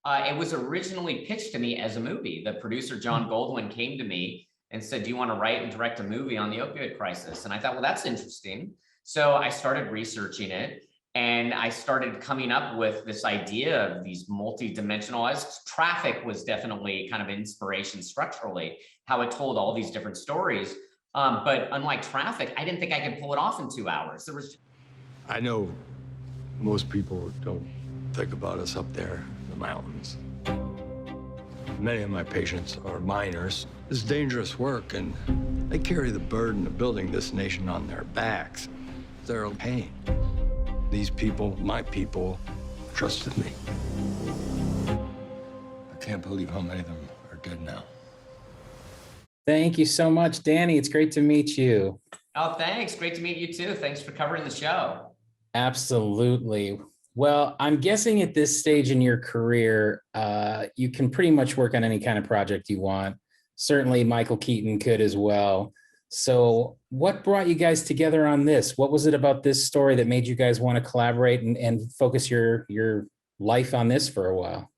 It was originally pitched to me as a movie. The producer, John Goldwyn, came to me and said, do you want to write and direct a movie on the opioid crisis? And I thought, well, that's interesting. So I started researching it, and I started coming up with this idea of these multi-dimensional, as Traffic was definitely kind of inspiration structurally, how it told all these different stories. But unlike Traffic, I didn't think I could pull it off in 2 hours. I know most people don't think about us up there in the mountains. Many of my patients are miners. It's dangerous work, and they carry the burden of building this nation on their backs. They're in pain. These people, my people, trusted me. I can't believe how many of them are dead now. Thank you so much, Danny. It's great to meet you. Oh, thanks. Great to meet you too. Thanks for covering the show. Absolutely. Well, I'm guessing at this stage in your career, you can pretty much work on any kind of project you want. Certainly Michael Keaton could as well. So what brought you guys together on this? What was it about this story that made you guys want to collaborate and focus your life on this for a while?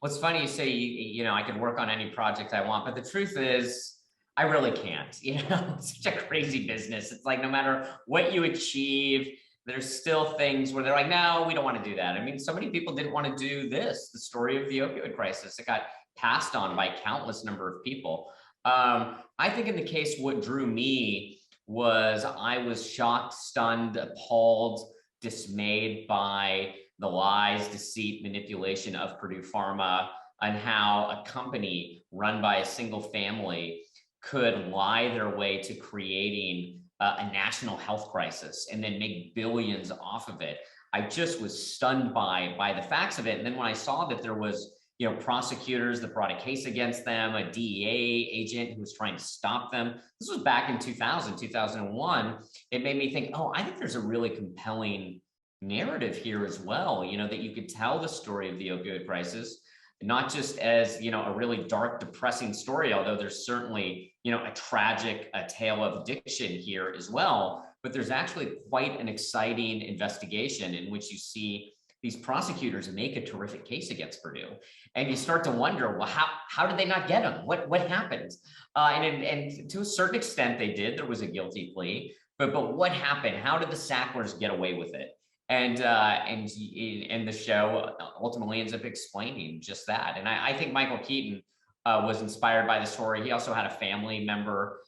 Well, it's funny you say, you know, I can work on any project I want, but the truth is, I really can't. You know, it's such a crazy business. It's like no matter what you achieve, there's still things where they're like, no, we don't want to do that. I mean, so many people didn't want to do this, the story of the opioid crisis. It got passed on by countless number of people. I think in the case, what drew me was I was shocked, stunned, appalled, dismayed by the lies, deceit, manipulation of Purdue Pharma, and how a company run by a single family could lie their way to creating a national health crisis and then make billions off of it. I just was stunned by the facts of it. And then when I saw that there was, you know, prosecutors that brought a case against them, a DEA agent who was trying to stop them. This was back in 2000, 2001. It made me think, oh, I think there's a really compelling narrative here as well, you know, that you could tell the story of the opioid crisis, not just as, you know, a really dark, depressing story, although there's certainly, you know, a tale of addiction here as well. But there's actually quite an exciting investigation in which you see these prosecutors make a terrific case against Purdue. And you start to wonder, well, how did they not get him? What happened? And to a certain extent they did. There was a guilty plea, but what happened? How did the Sacklers get away with it? And the show ultimately ends up explaining just that. And I think Michael Keaton was inspired by the story. He also had a family member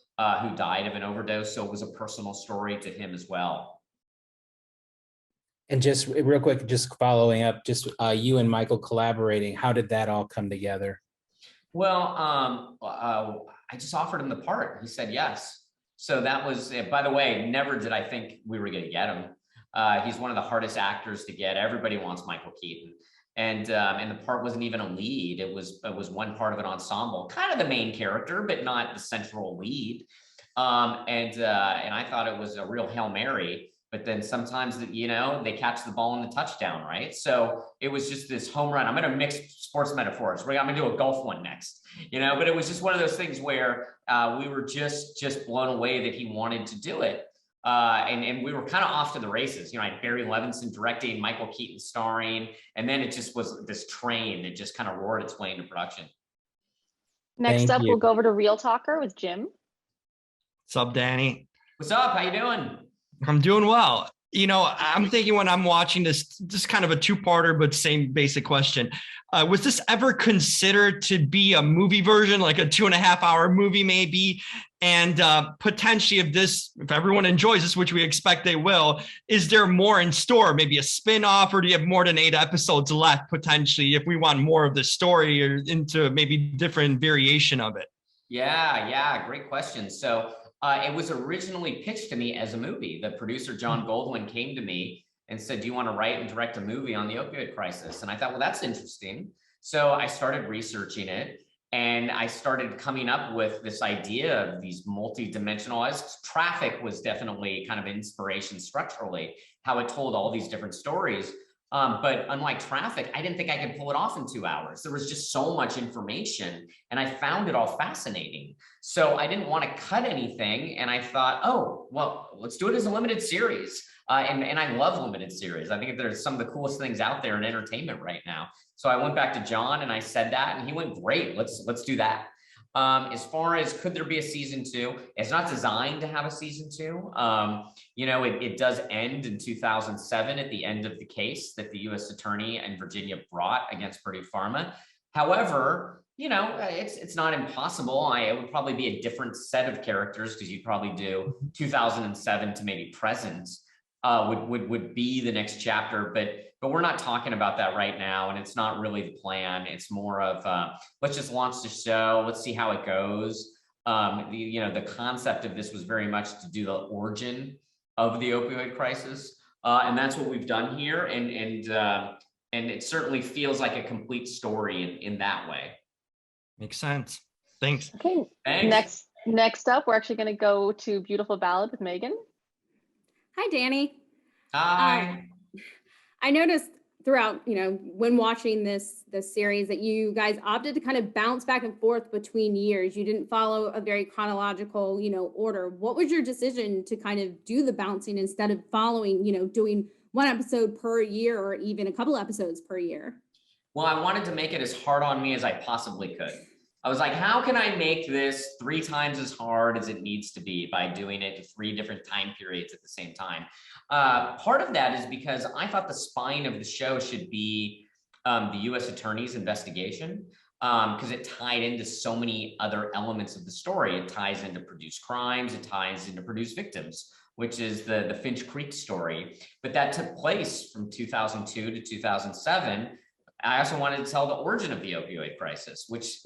who died of an overdose, so it was a personal story to him as well. And just real quick, just following up, just you and Michael collaborating, how did that all come together? Well, I just offered him the part. He said yes. So that was, by the way, never did I think we were going to get him. He's one of the hardest actors to get. Everybody wants Michael Keaton. And the part wasn't even a lead. It was one part of an ensemble, kind of the main character, but not the central lead. And I thought it was a real Hail Mary. But then sometimes, you know, they catch the ball in the touchdown, right? So it was just this home run. I'm going to mix sports metaphors. I'm going to do a golf one next, you know, but it was just one of those things where we were just blown away that he wanted to do it. And we were kind of off to the races. You know, I had Barry Levinson directing, Michael Keaton starring, and then it just was this train that just kind of roared its way into production. Next up, we'll go over to Real Talker with Jim. What's up, Danny? What's up? How you doing? I'm doing well. You know, I'm thinking when I'm watching this kind of a two-parter, but same basic question. Was this ever considered to be a movie version, like a 2.5-hour movie maybe? And potentially if everyone enjoys this, which we expect they will, is there more in store? Maybe a spin-off, or do you have more than 8 episodes left potentially if we want more of the story or into maybe different variation of it? Yeah, great question. So it was originally pitched to me as a movie. The producer, John Goldwyn, came to me and said, do you want to write and direct a movie on the opioid crisis? And I thought, well, that's interesting. So I started researching it, and I started coming up with this idea of these multi-dimensional, as Traffic was definitely kind of inspiration structurally, how it told all these different stories. But unlike Traffic, I didn't think I could pull it off in 2 hours. There was just so much information, and I found it all fascinating. So I didn't want to cut anything, and I thought, oh, well, let's do it as a limited series. And I love limited series. I think there's some of the coolest things out there in entertainment right now. So I went back to John and I said that, and he went, great, let's do that. As far as could there be a season 2, it's not designed to have a season 2. It does end in 2007 at the end of the case that the U.S. attorney in Virginia brought against Purdue Pharma. However, it's not impossible. It would probably be a different set of characters, because you'd probably do 2007 to maybe present would be the next chapter, but we're not talking about that right now, and it's not really the plan. It's more of let's just launch the show, let's see how it goes. The concept of this was very much to do the origin of the opioid crisis, and that's what we've done here, and it certainly feels like a complete story in that way. Makes sense. Thanks. Okay. Thanks. Next up, we're actually going to go to Beautiful Ballad with Megan. Hi, Danny. Hi. I noticed throughout, when watching this series, that you guys opted to kind of bounce back and forth between years. You didn't follow a very chronological, order. What was your decision to kind of do the bouncing instead of following, doing one episode per year or even a couple episodes per year? Well, I wanted to make it as hard on me as I possibly could. I was like, how can I make this 3 times as hard as it needs to be by doing it to 3 different time periods at the same time? Part of that is because I thought the spine of the show should be the U.S. attorney's investigation, because it tied into so many other elements of the story. It ties into produced crimes, it ties into produced victims, which is the Finch Creek story. But that took place from 2002 to 2007. I also wanted to tell the origin of the opioid crisis, which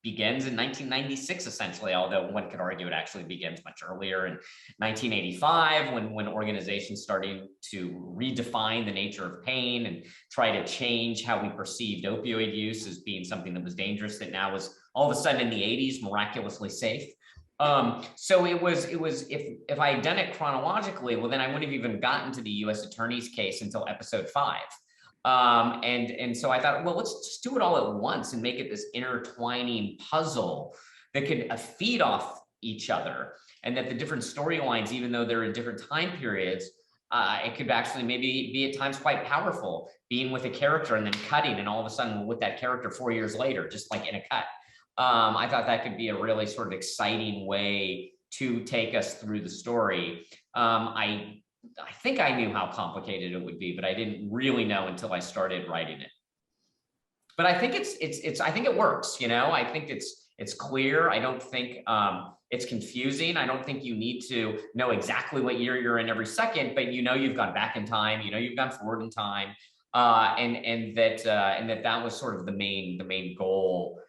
begins in 1996, essentially, although one could argue it actually begins much earlier in 1985, when organizations started to redefine the nature of pain and try to change how we perceived opioid use as being something that was dangerous, that now was all of a sudden in the 80s miraculously safe. So it was if I had done it chronologically, well, then I wouldn't have even gotten to the U.S. attorney's case until episode 5. And so I thought, well, let's just do it all at once and make it this intertwining puzzle that could feed off each other, and that the different storylines, even though they're in different time periods, it could actually maybe be at times quite powerful, being with a character and then cutting, and all of a sudden with that character 4 years later, just like in a cut. I thought that could be a really sort of exciting way to take us through the story. I think I knew how complicated it would be, but I didn't really know until I started writing it. But I think I think it works. I think it's clear. I don't think it's confusing. I don't think you need to know exactly what year you're in every second, but you've gone back in time. You've gone forward in time, and that was sort of the main goal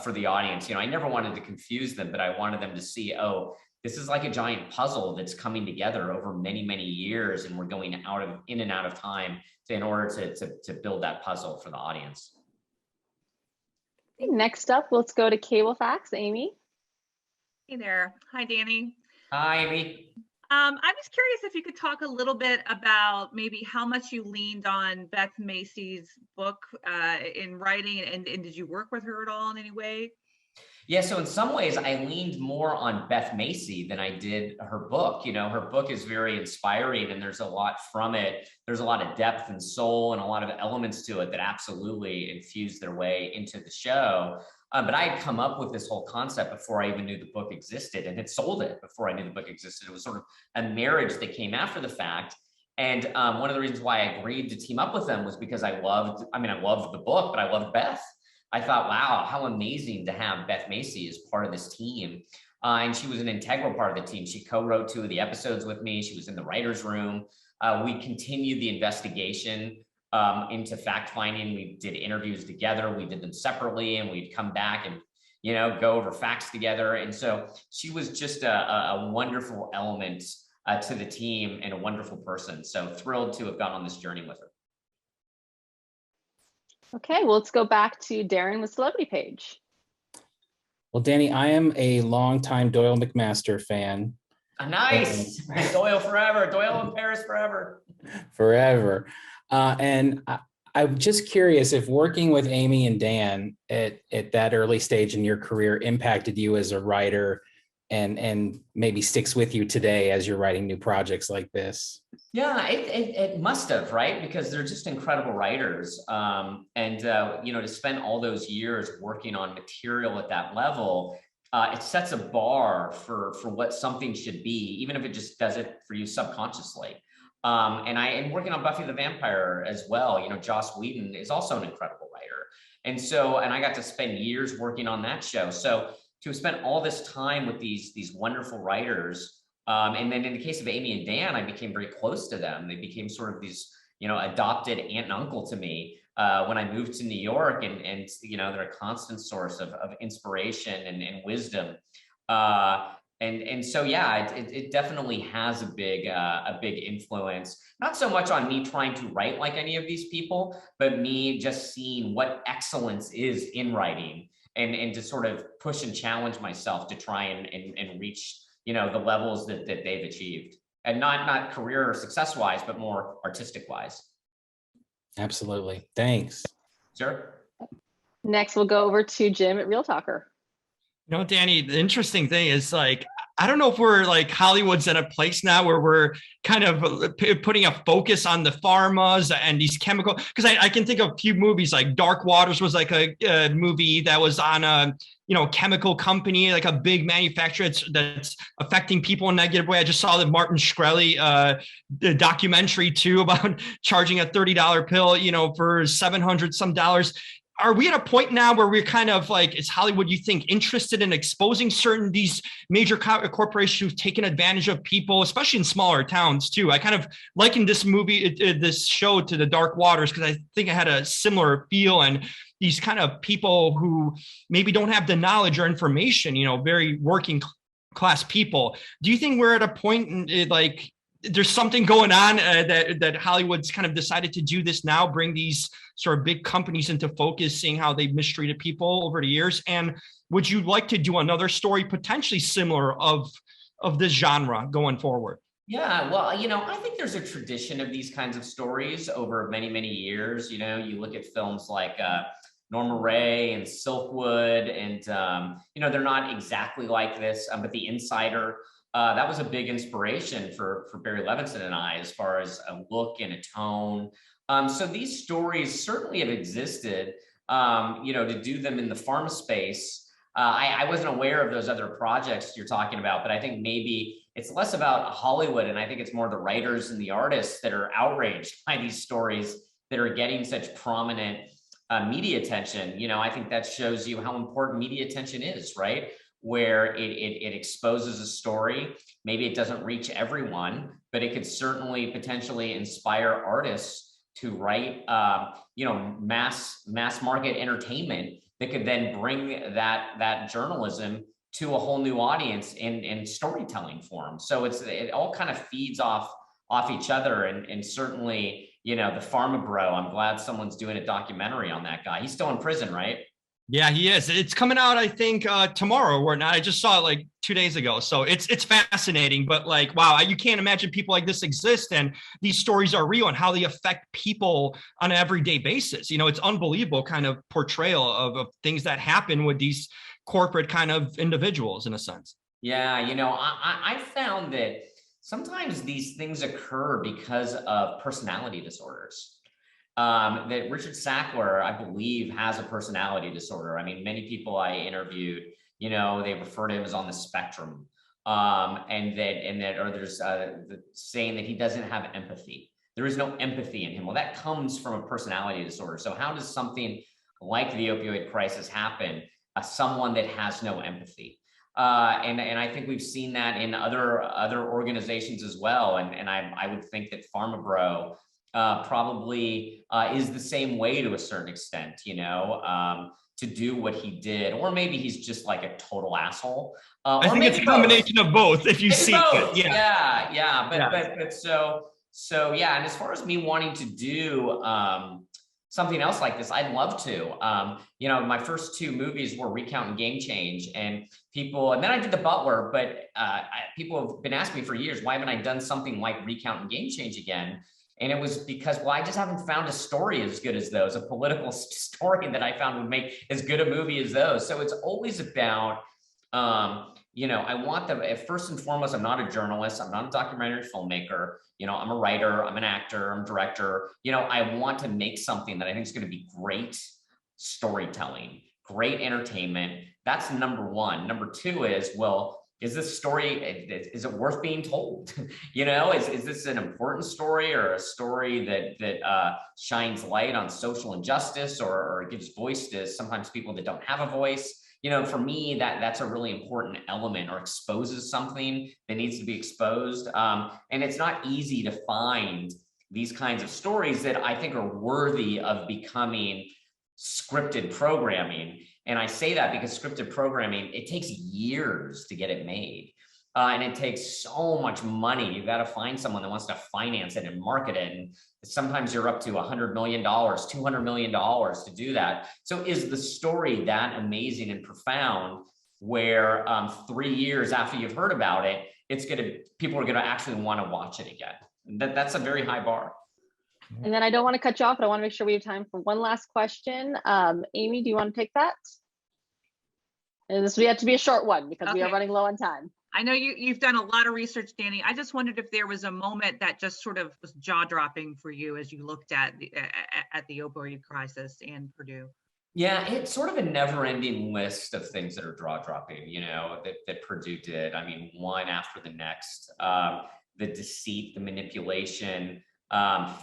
for the audience. I never wanted to confuse them, but I wanted them to see, oh, this is like a giant puzzle that's coming together over many, many years, and we're going in and out of time in order to build that puzzle for the audience. Next up, let's go to Cable Facts, Amy. Hey there. Hi, Danny. Hi, Amy. I'm just curious if you could talk a little bit about maybe how much you leaned on Beth Macy's book in writing, and did you work with her at all in any way? Yeah, so in some ways, I leaned more on Beth Macy than I did her book. Her book is very inspiring, and there's a lot from it. There's a lot of depth and soul and a lot of elements to it that absolutely infused their way into the show. But I had come up with this whole concept before I even knew the book existed, and had sold it before I knew the book existed. It was sort of a marriage that came after the fact. And one of the reasons why I agreed to team up with them was because I loved the book, but I loved Beth. I thought, wow, how amazing to have Beth Macy as part of this team. And she was an integral part of the team. She co-wrote 2 of the episodes with me. She was in the writer's room. We continued the investigation into fact-finding. We did interviews together. We did them separately, and we'd come back and, go over facts together. And so she was just a wonderful element to the team, and a wonderful person. So thrilled to have gone on this journey with her. Okay, well, let's go back to Darren with Celebrity Page. Well, Danny, I am a longtime Doyle McMaster fan. Nice. Doyle forever. Doyle in Paris forever. Forever. And I'm just curious if working with Amy and Dan at that early stage in your career impacted you as a writer, and maybe sticks with you today as you're writing new projects like this. Yeah, it must have, right? Because they're just incredible writers. To spend all those years working on material at that level, it sets a bar for what something should be, even if it just does it for you subconsciously. And working on Buffy the Vampire as well, Joss Whedon is also an incredible writer. And I got to spend years working on that show. So to have spent all this time with these wonderful writers, and then in the case of Amy and Dan, I became very close to them. They became sort of these, adopted aunt and uncle to me when I moved to New York, and they're a constant source of inspiration and wisdom. So yeah, it definitely has a big influence. Not so much on me trying to write like any of these people, but me just seeing what excellence is in writing, and to sort of push and challenge myself to try and reach the levels that they've achieved, and not career success wise, but more artistic wise. Absolutely. Thanks. Sure. Next, we'll go over to Jim at Real Talker. Danny, the interesting thing is, like, I don't know if we're like Hollywood's at a place now where we're kind of putting a focus on the pharmas and these chemical, because I can think of a few movies, like Dark Waters was like a movie that was on a chemical company, like a big manufacturer that's affecting people in a negative way. I just saw the Martin Shkreli the documentary too about charging a $30 pill, for 700 some dollars. Are we at a point now where we're kind of like, is Hollywood, you think, interested in exposing these major corporations who've taken advantage of people, especially in smaller towns too? I kind of likened this this show to the Dark Waters, because I think it had a similar feel, and these kind of people who maybe don't have the knowledge or information, very working class people. Do you think we're at a point in, like, there's something going on that Hollywood's kind of decided to do this now, bring these sort of big companies into focus, seeing how they've mistreated people over the years? And would you like to do another story potentially similar of this genre going forward? Yeah, well, I think there's a tradition of these kinds of stories over many, many years. You look at films like Norma Ray and Silkwood, and they're not exactly like this, but The Insider. That was a big inspiration for Barry Levinson and I, as far as a look and a tone. So these stories certainly have existed, to do them in the pharma space. I wasn't aware of those other projects you're talking about, but I think maybe it's less about Hollywood, and I think it's more the writers and the artists that are outraged by these stories that are getting such prominent media attention. I think that shows you how important media attention is, right? Where it exposes a story. Maybe it doesn't reach everyone, but it could certainly potentially inspire artists to write, mass market entertainment that could then bring that journalism to a whole new audience in storytelling form. So it all kind of feeds off each other, and certainly, the Pharma Bro. I'm glad someone's doing a documentary on that guy. He's still in prison, right? Yeah, he is. It's coming out, I think, tomorrow or not. I just saw it like 2 days ago. So it's fascinating, but like, wow, you can't imagine people like this exist, and these stories are real, and how they affect people on an everyday basis. It's unbelievable kind of portrayal of things that happen with these corporate kind of individuals, in a sense. Yeah, I found that sometimes these things occur because of personality disorders. That Richard Sackler, I believe, has a personality disorder. I mean, many people I interviewed, they refer to him as on the spectrum, or there's saying that he doesn't have empathy. There is no empathy in him. Well, that comes from a personality disorder. So how does something like the opioid crisis happen? Someone that has no empathy. And I think we've seen that in other organizations as well. And I would think that Pharma Bro probably is the same way to a certain extent, to do what he did. Or maybe he's just like a total asshole. I think it's a combination of both, if you see it. Yeah. But so yeah. And as far as me wanting to do something else like this, I'd love to. My first two movies were Recount and Game Change, and then I did The Butler, but people have been asking me for years, why haven't I done something like Recount and Game Change again? And it was because, I just haven't found a story as good as those, a political story that I found would make as good a movie as those. So it's always about, I want first and foremost, I'm not a journalist, I'm not a documentary filmmaker. You know, I'm a writer, I'm an actor, I'm a director. You know, I want to make something that I think is going to be great storytelling, great entertainment. That's number one. Number two is, well, is this story, is it worth being told? You know, is this an important story, or a story that shines light on social injustice, or gives voice to sometimes people that don't have a voice? You know, for me, that's a really important element, or exposes something that needs to be exposed. And it's not easy to find these kinds of stories that I think are worthy of becoming scripted programming. And I say that because scripted programming, it takes years to get it made. And it takes so much money. You've got to find someone that wants to finance it and market it. And sometimes you're up to $100 million, $200 million to do that. So is the story that amazing and profound where 3 years after you've heard about it, people are going to actually want to watch it again? That's a very high bar. And then I don't want to cut you off, but I want to make sure we have time for one last question. Amy, do you want to take that? And this will have to be a short one because we are running low on time. I know you've done a lot of research, Danny. I just wondered if there was a moment that just sort of was jaw-dropping for you as you looked at the opioid crisis and Purdue. Yeah, it's sort of a never-ending list of things that are jaw-dropping, you know, that Purdue did. I mean, one after the next. The deceit, the manipulation,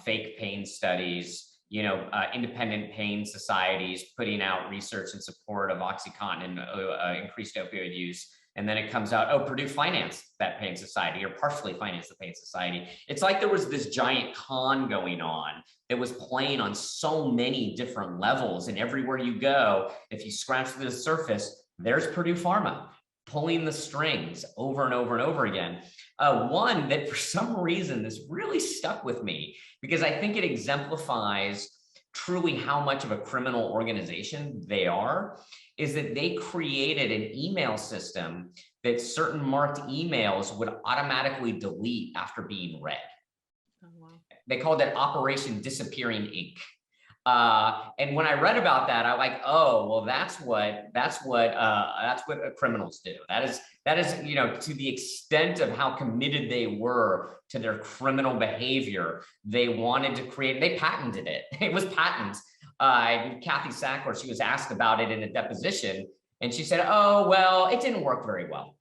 fake pain studies, you know, independent pain societies putting out research in support of OxyContin and increased opioid use. And then it comes out, oh, Purdue financed that pain society, or partially financed the pain society. It's like there was this giant con going on that was playing on so many different levels. And everywhere you go, if you scratch the surface, there's Purdue Pharma pulling the strings over and over and over again. One that for some reason this really stuck with me, because I think it exemplifies truly how much of a criminal organization they are, is that they created an email system that certain marked emails would automatically delete after being read. Oh, wow. They called it Operation Disappearing Ink. And when I read about that, I'm like, oh, well, that's what criminals do. That is, you know, to the extent of how committed they were to their criminal behavior, they wanted to create, they patented it. It was patent. Kathy Sackler, she was asked about it in a deposition, and she said, oh, well, it didn't work very well.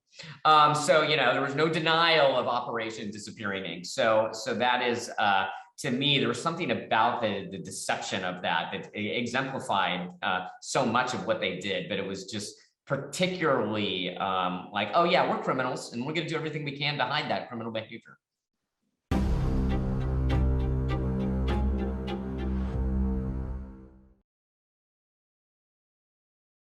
So, you know, there was no denial of Operation Disappearing Ink. So that is, to me, there was something about the deception of that exemplified so much of what they did, but it was just particularly like, oh yeah, we're criminals and we're going to do everything we can to hide that criminal behavior.